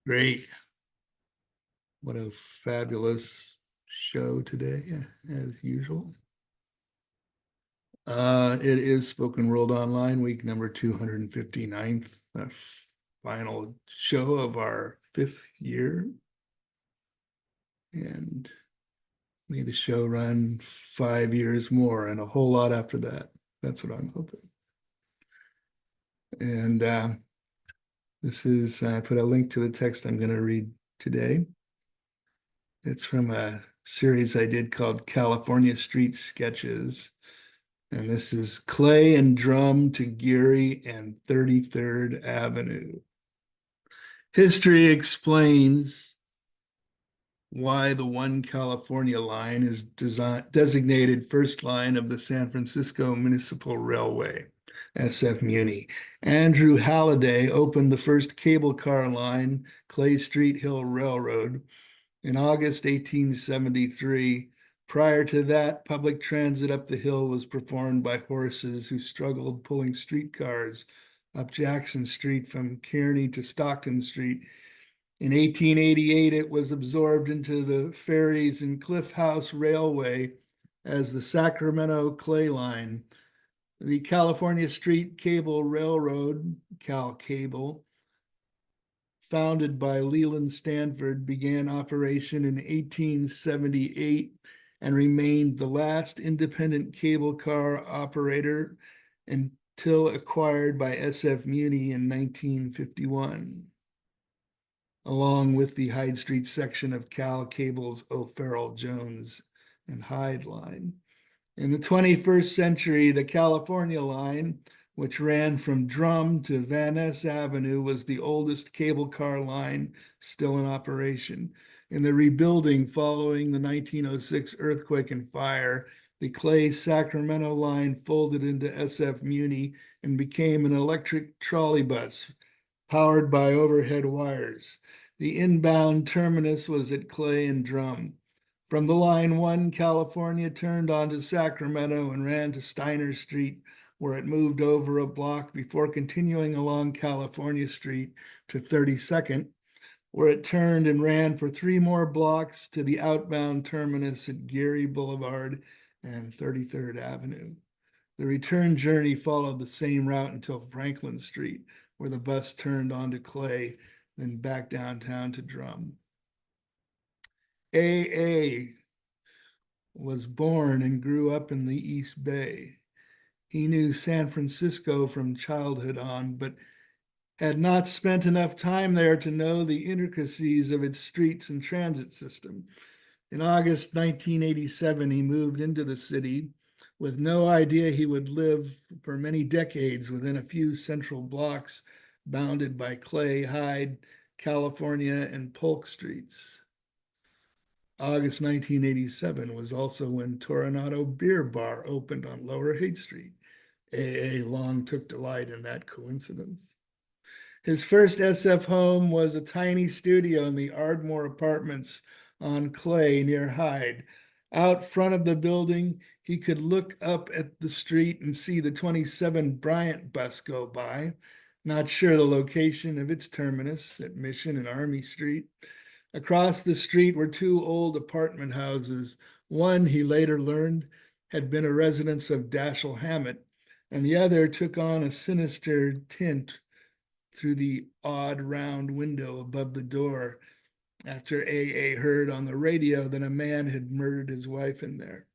Great. What a fabulous show today, as usual. It is Spoken World Online, week number 259th, the final show of our 5th year. And may the show run 5 years more and a whole lot after that. That's what I'm hoping. And I put a link to the text I'm going to read today. It's from a series I did called California Street Sketches. And this is Clay and Drum to Geary and 33rd Avenue. History explains why the One California line is designated first line of the San Francisco Municipal Railway, SF Muni. Andrew Halliday opened the first cable car line, Clay Street Hill Railroad, in August 1873. Prior to that, public transit up the hill was performed by horses who struggled pulling streetcars up Jackson Street from Kearny to Stockton Street. In 1888, it was absorbed into the Ferries and Cliff House Railway as the Sacramento Clay Line. The California Street Cable Railroad, Cal Cable, founded by Leland Stanford, began operation in 1878 and remained the last independent cable car operator until acquired by SF Muni in 1951, along with the Hyde Street section of Cal Cable's O'Farrell Jones and Hyde line. In the 21st century, the California line, which ran from Drum to Van Ness Avenue, was the oldest cable car line still in operation. In the rebuilding following the 1906 earthquake and fire, the Clay Sacramento line folded into SF Muni and became an electric trolley bus powered by overhead wires. The inbound terminus was at Clay and Drum. From the line, One California turned onto Sacramento and ran to Steiner Street, where it moved over a block before continuing along California Street to 32nd, where it turned and ran for 3 more blocks to the outbound terminus at Geary Boulevard and 33rd Avenue. The return journey followed the same route until Franklin Street, where the bus turned onto Clay, then back downtown to Drum. A.A. was born and grew up in the East Bay. He knew San Francisco from childhood on, but had not spent enough time there to know the intricacies of its streets and transit system. In August 1987, he moved into the city with no idea he would live for many decades within a few central blocks bounded by Clay, Hyde, California, and Polk Streets. August 1987 was also when Toronado Beer Bar opened on Lower Haight Street. A.A. long took delight in that coincidence. His first SF home was a tiny studio in the Ardmore Apartments on Clay near Hyde. Out front of the building, he could look up at the street and see the 27 Bryant bus go by, not sure the location of its terminus at Mission and Army Street. Across the street were 2 old apartment houses. One, he later learned, had been a residence of Dashiell Hammett, and the other took on a sinister tint through the odd round window above the door after A.A. heard on the radio that a man had murdered his wife in there.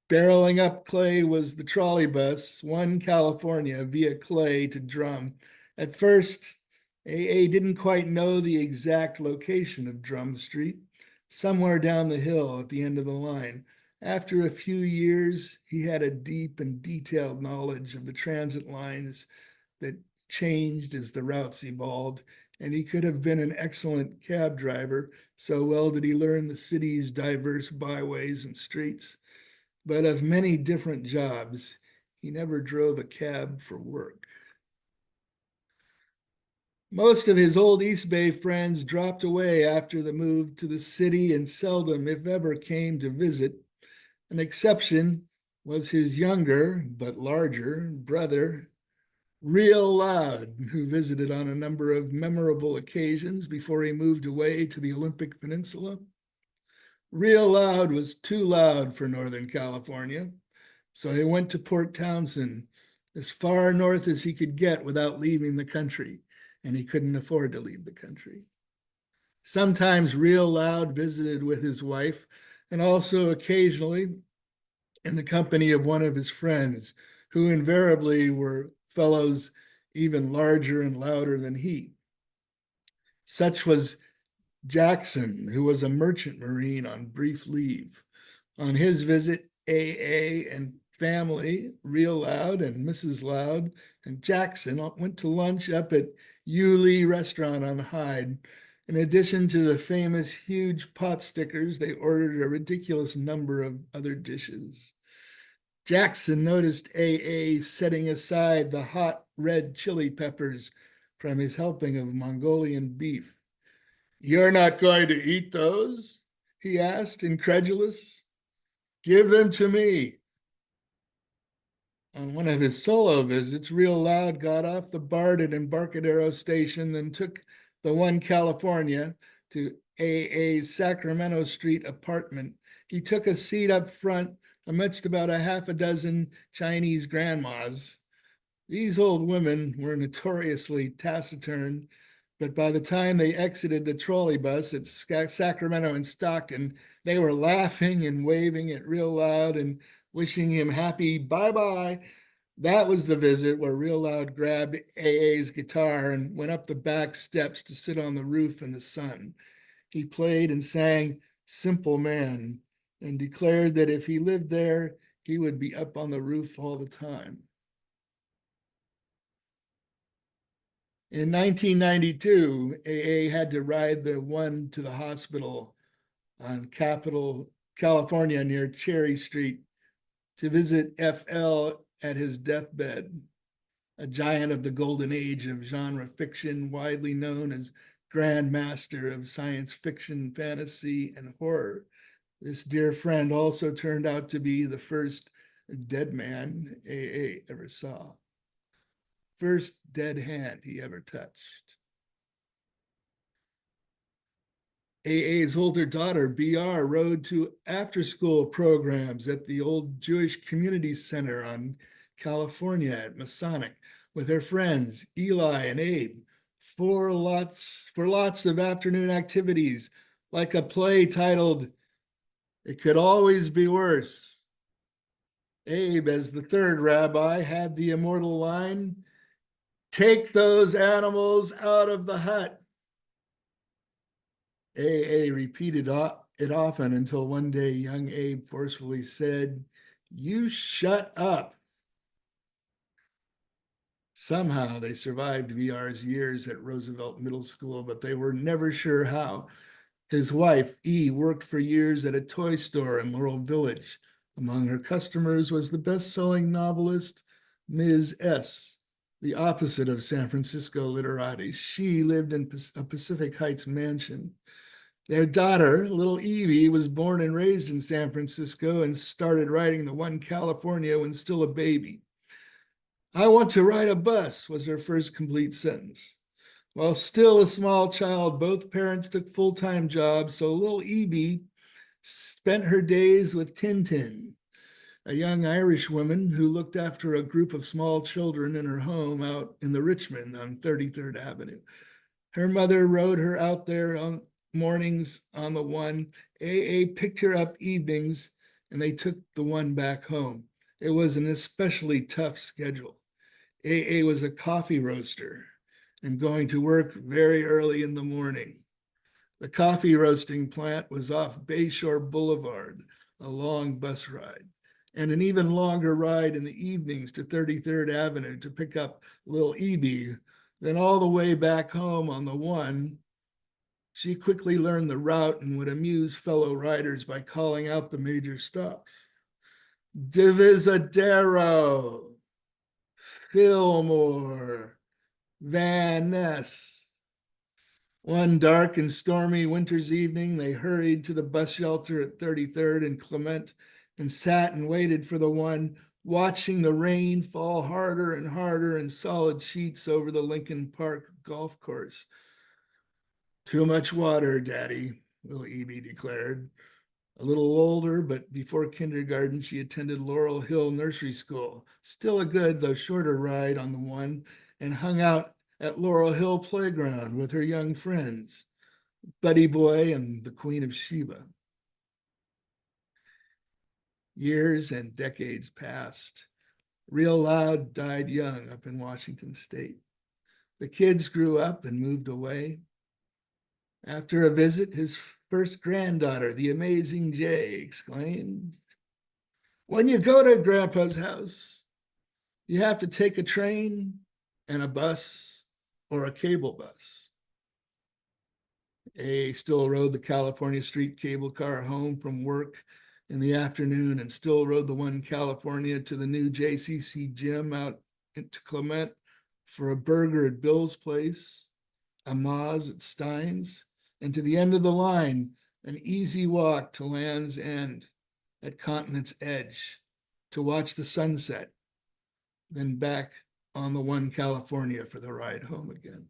Barreling up Clay was the trolley bus, One California, via Clay to Drum. At first, A.A. didn't quite know the exact location of Drum Street, somewhere down the hill at the end of the line. After a few years, he had a deep and detailed knowledge of the transit lines that changed as the routes evolved, and he could have been an excellent cab driver, so well did he learn the city's diverse byways and streets. But of many different jobs, he never drove a cab for work. Most of his old East Bay friends dropped away after the move to the city and seldom, if ever, came to visit. An exception was his younger but larger brother, Real Loud, who visited on a number of memorable occasions before he moved away to the Olympic Peninsula. Real Loud was too loud for Northern California, so he went to Port Townsend, as far north as he could get without leaving the country, and he couldn't afford to leave the country. Sometimes Real Loud visited with his wife, and also occasionally in the company of one of his friends, who invariably were fellows even larger and louder than he. Such was Jackson, who was a merchant marine on brief leave. On his visit, AA and family, Real Loud and Mrs. Loud and Jackson went to lunch up at Yulee Restaurant on Hyde. In addition to the famous huge pot stickers, they ordered a ridiculous number of other dishes. Jackson noticed AA setting aside the hot red chili peppers from his helping of Mongolian beef. "You're not going to eat those?" he asked, incredulous. "Give them to me." On one of his solo visits, Real Loud got off the BART at Embarcadero Station, then took the One California to AA's Sacramento Street apartment. He took a seat up front amidst about a half a dozen Chinese grandmas. These old women were notoriously taciturn, but by the time they exited the trolley bus at Sacramento and Stockton, they were laughing and waving at Real Loud and wishing him happy bye-bye. That was the visit where Real Loud grabbed AA's guitar and went up the back steps to sit on the roof in the sun. He played and sang "Simple Man" and declared that if he lived there, he would be up on the roof all the time. In 1992, AA had to ride the One to the hospital on Capitol, California, near Cherry Street, to visit FL at his deathbed, a giant of the golden age of genre fiction, widely known as Grand Master of science fiction, fantasy, and horror. This dear friend also turned out to be the first dead man AA ever saw. First dead hand he ever touched. AA's older daughter, BR, rode to after-school programs at the old Jewish Community Center on California at Masonic with her friends, Eli and Abe, for lots of afternoon activities, like a play titled "It Could Always Be Worse." Abe, as the third rabbi, had the immortal line, "Take those animals out of the hut." AA repeated it often until one day young Abe forcefully said, "You shut up." Somehow they survived VR's years at Roosevelt Middle School, but they were never sure how. His wife, E, worked for years at a toy store in Laurel Village. Among her customers was the best-selling novelist, Ms. S., the opposite of San Francisco literati. She lived in a Pacific Heights mansion. Their daughter, little Evie, was born and raised in San Francisco and started riding the One California when still a baby. "I want to ride a bus," was her first complete sentence. While still a small child, both parents took full-time jobs, so little Evie spent her days with Tintin, a young Irish woman who looked after a group of small children in her home out in the Richmond on 33rd Avenue. Her mother rode her out there on mornings on the One. AA picked her up evenings, and they took the One back home. It was an especially tough schedule. AA was a coffee roaster and going to work very early in the morning. The coffee roasting plant was off Bayshore Boulevard, a long bus ride, and an even longer ride in the evenings to 33rd Avenue to pick up little Evie, then all the way back home on the One. She quickly learned the route and would amuse fellow riders by calling out the major stops. Divisadero, Fillmore, Van Ness. One dark and stormy winter's evening, they hurried to the bus shelter at 33rd and Clement and sat and waited for the One watching the rain fall harder and harder in solid sheets over the Lincoln Park golf course. Too much water, Daddy, little Evie declared. A little older, but before kindergarten, she attended Laurel Hill Nursery School. Still a good, though shorter ride on the one, and hung out at Laurel Hill Playground with her young friends, Buddy Boy and the Queen of Sheba. Years and decades passed. Real Loud died young up in Washington State. The kids grew up and moved away. After a visit, his first granddaughter, the amazing Jay, exclaimed, "When you go to Grandpa's house, you have to take a train and a bus or a cable bus." A still rode the California Street cable car home from work in the afternoon and still rode the one California to the new JCC gym out into Clement for a burger at Bill's Place, a Moz at Stein's, and to the end of the line, an easy walk to Land's End at Continent's Edge to watch the sunset, then back on the one California for the ride home again.